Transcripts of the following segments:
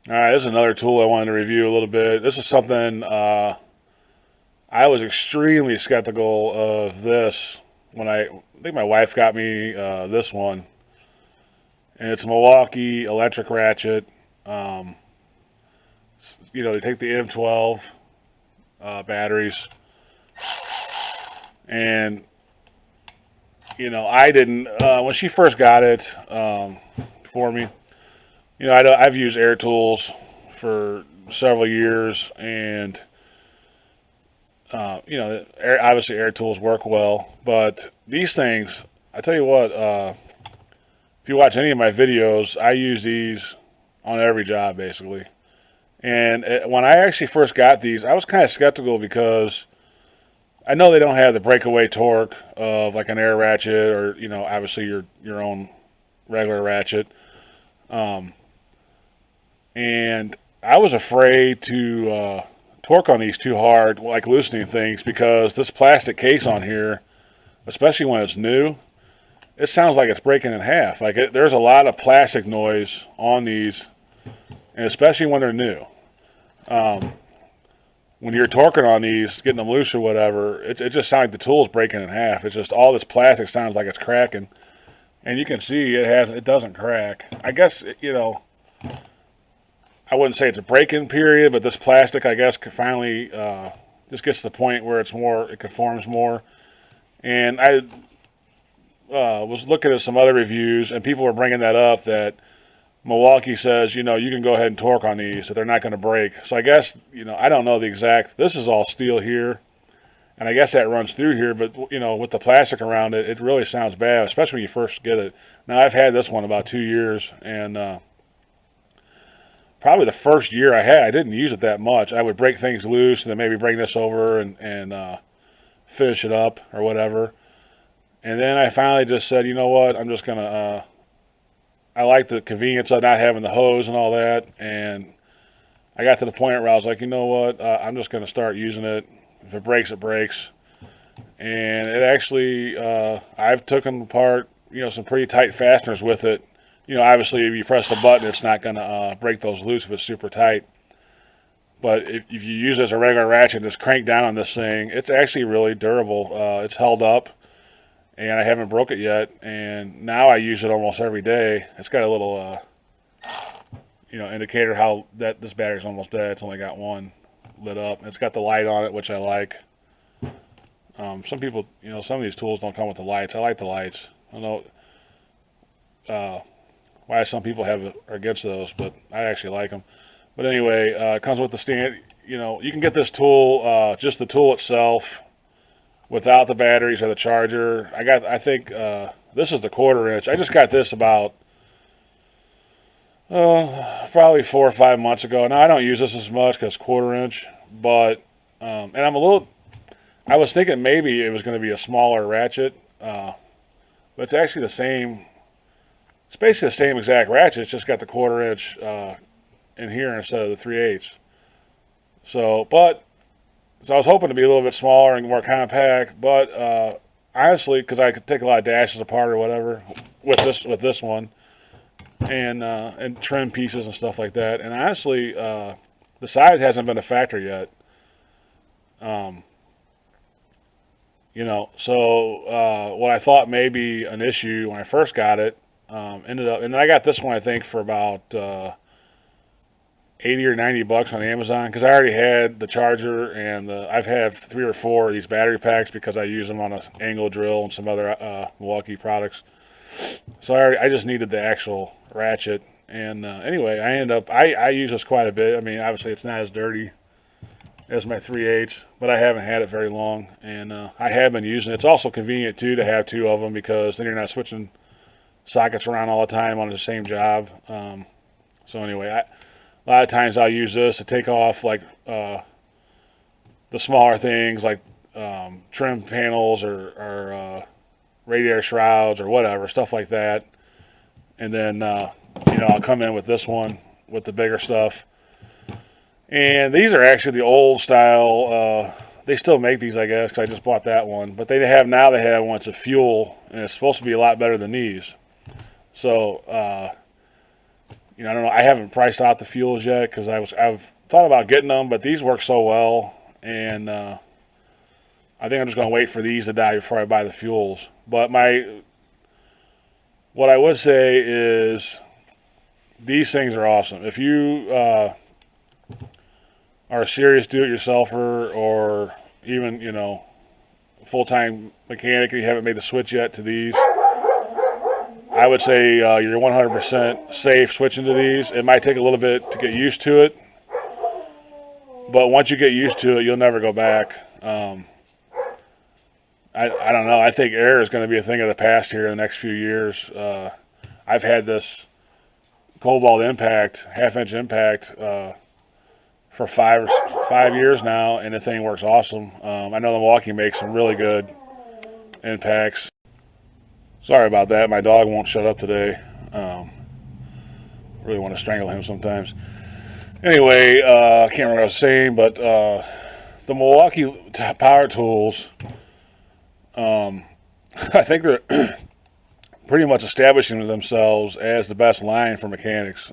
All right, this is another tool I wanted to review a little bit. This is something I was extremely skeptical of this when I think my wife got me this one, and it's Milwaukee Electric Ratchet. Um, they take the M12 batteries, and I didn't when she first got it for me. I've used air tools for several years, and obviously air tools work well, but these things, I tell you what, if you watch any of my videos, I use these on every job basically. And when I actually first got these, I was kind of skeptical because I know they don't have the breakaway torque of like an air ratchet or obviously your own regular ratchet. Um, and I was afraid to torque on these too hard, like loosening things, because this plastic case on here, especially when it's new, it sounds like it's breaking in half. There's a lot of plastic noise on these, and especially when they're new. Um, when you're torquing on these, getting them loose or whatever, it just sounds like the tool's breaking in half. It's just all this plastic sounds like it's cracking, and you can see it doesn't crack. I guess I wouldn't say it's a break-in period, but this plastic, I guess, finally just gets to the point where it conforms more. And I was looking at some other reviews, and people were bringing that up that Milwaukee says, you can go ahead and torque on these, that they're not going to break. So I guess, I don't know the exact, this is all steel here, and I guess that runs through here, but, with the plastic around it, it really sounds bad, especially when you first get it. Now, I've had this one about 2 years, and probably the first year I didn't use it that much. I would break things loose and then maybe bring this over and finish it up or whatever. And then I finally just said, you know what, I'm just going to, I like the convenience of not having the hose and all that. And I got to the point where I was like, you know what, I'm just going to start using it. If it breaks, it breaks. And it actually, I've taken apart, some pretty tight fasteners with it. Obviously, if you press the button, it's not going to break those loose if it's super tight. But if you use it as a regular ratchet and just crank down on this thing, it's actually really durable. It's held up, and I haven't broke it yet. And now I use it almost every day. It's got a little, indicator how that this battery's almost dead. It's only got one lit up. And it's got the light on it, which I like. Some people, some of these tools don't come with the lights. I like the lights. I don't know why some people are against those, but I actually like them. But anyway, it comes with the stand. You can get this tool, just the tool itself, without the batteries or the charger. I think this is the 1/4 inch. I just got this about probably 4 or 5 months ago. Now I don't use this as much because 1/4 inch, but and I was thinking maybe it was going to be a smaller ratchet, but it's actually the same. It's basically the same exact ratchet. It's just got the 1/4 inch in here instead of the 3/8. So I was hoping to be a little bit smaller and more compact, but honestly, because I could take a lot of dashes apart or whatever with this one, and trim pieces and stuff like that. And honestly, the size hasn't been a factor yet. Um, so what I thought may be an issue when I first got it ended up, and then I got this one I think for about 80 or 90 bucks on Amazon because I already had the charger and I've had 3 or 4 of these battery packs because I use them on an angle drill and some other Milwaukee products. So I just needed the actual ratchet. And anyway, I use this quite a bit. I mean, obviously it's not as dirty as my 3/8, but I haven't had it very long, and I have been using it. It's also convenient too to have 2 of them because then you're not switching sockets around all the time on the same job. So anyway, a lot of times I'll use this to take off like the smaller things like trim panels or radiator shrouds or whatever, stuff like that. And then I'll come in with this one with the bigger stuff. And these are actually the old style. They still make these, I guess, because I just bought that one. But they have one. It's a fuel, and it's supposed to be a lot better than these. So you know, I don't know. I haven't priced out the fuels yet because I've thought about getting them, but these work so well, and I think I'm just going to wait for these to die before I buy the fuels. But what I would say is these things are awesome. If you are a serious do-it-yourselfer or even, you know, full-time mechanic and you haven't made the switch yet to these, I would say you're 100% safe switching to these. It might take a little bit to get used to it, but once you get used to it, you'll never go back. I don't know. I think air is going to be a thing of the past here in the next few years. I've had this Cobalt impact, half-inch impact, for 5 years now, and the thing works awesome. I know Milwaukee makes some really good impacts. Sorry about that. My dog won't shut up today. Really want to strangle him sometimes. Anyway, I can't remember what I was saying, but the Milwaukee power tools, I think they're pretty much establishing themselves as the best line for mechanics.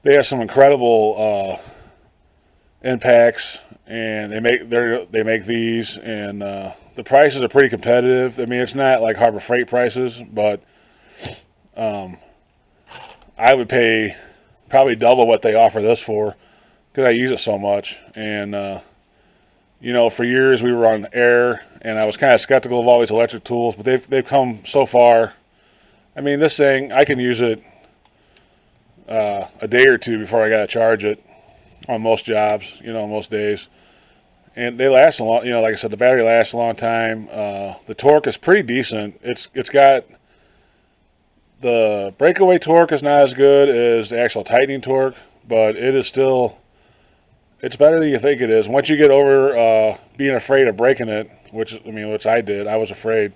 They have some incredible impacts, and they make these, and the prices are pretty competitive. I mean, it's not like Harbor Freight prices, but I would pay probably double what they offer this for because I use it so much. And you know, for years we were on air, and I was kind of skeptical of all these electric tools, but they've come so far. I mean, this thing, I can use it a day or two before I got to charge it on most jobs, you know, most days. And they last a long, you know, like I said, the battery lasts a long time. The torque is pretty decent. It's got, the breakaway torque is not as good as the actual tightening torque, but it is still, it's better than you think it is. Once you get over being afraid of breaking it, which I did, I was afraid.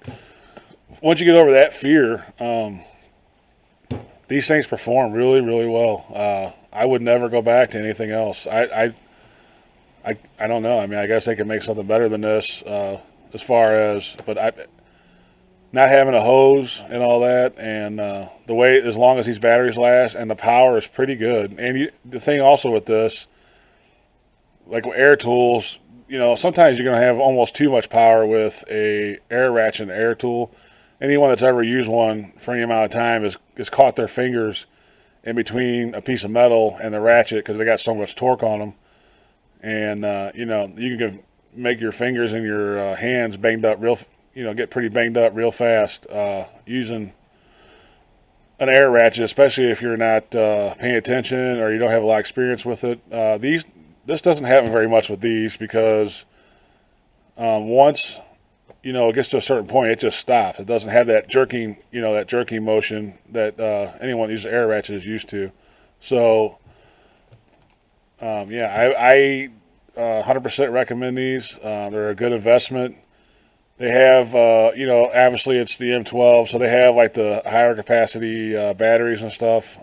Once you get over that fear, these things perform really, really well. I would never go back to anything else. I don't know. I mean, I guess they can make something better than this as far as, but not having a hose and all that, and the way, as long as these batteries last, and the power is pretty good. And the thing also with this, like with air tools, you know, sometimes you're going to have almost too much power with a air ratchet and air tool. Anyone that's ever used one for any amount of time has caught their fingers in between a piece of metal and the ratchet because they got so much torque on them. And, you know, you can make your fingers and your hands banged up get pretty banged up real fast using an air ratchet, especially if you're not paying attention or you don't have a lot of experience with it. This doesn't happen very much with these because once, you know, it gets to a certain point, it just stops. It doesn't have that jerking, you know, that jerking motion that anyone that uses air ratchet is used to. So, yeah, I 100% recommend these. They're a good investment. They have, you know, obviously it's the M12, so they have like the higher capacity batteries and stuff.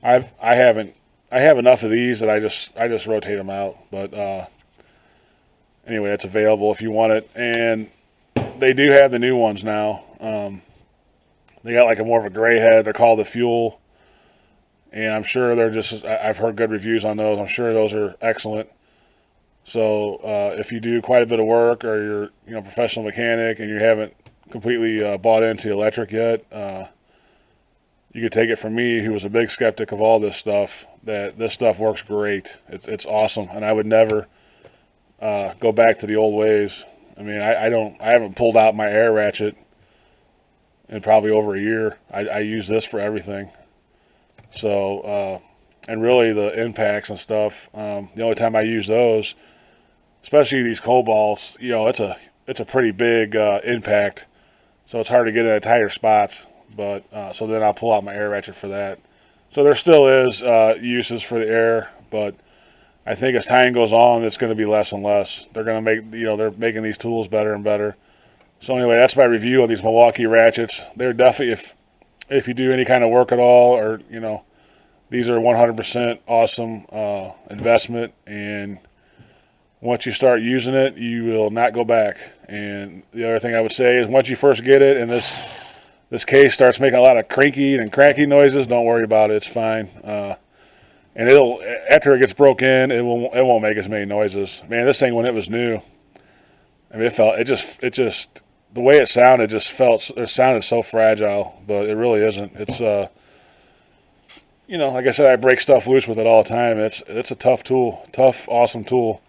I have enough of these that I just rotate them out. But anyway, it's available if you want it, and they do have the new ones now. They got like a more of a gray head. They're called the Fuel, and I'm sure I've heard good reviews on those. I'm sure those are excellent. So if you do quite a bit of work, or you're, you know, a professional mechanic and you haven't completely bought into electric yet, you could take it from me, who was a big skeptic of all this stuff, that this stuff works great. It's awesome, and I would never go back to the old ways. I mean, I haven't pulled out my air ratchet in probably over a year. I use this for everything. So, and really the impacts and stuff, the only time I use those, especially these Cobalts, you know, it's a pretty big impact, so it's hard to get in tighter spots. But so then I'll pull out my air ratchet for that. So there still is uses for the air, but I think as time goes on, it's going to be less and less. They're going to make, you know, they're making these tools better and better. So anyway, that's my review of these Milwaukee ratchets. They're definitely, if you do any kind of work at all, or, you know, these are 100% awesome investment, and once you start using it, you will not go back. And the other thing I would say is, once you first get it, and this this case starts making a lot of cranky and cracky noises, don't worry about it. It's fine. And it'll, after it gets broke in, it won't make as many noises. Man, this thing when it was new, I mean, it just the way it sounded it sounded so fragile, but it really isn't. It's like I said, I break stuff loose with it all the time. It's a tough tool, awesome tool.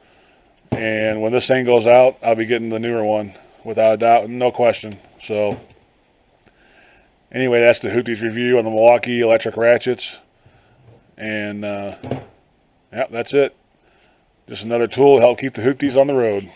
And when this thing goes out, I'll be getting the newer one without a doubt, no question. So anyway, that's the Hoopties review on the Milwaukee Electric Ratchets. And yeah, that's it. Just another tool to help keep the Hoopties on the road.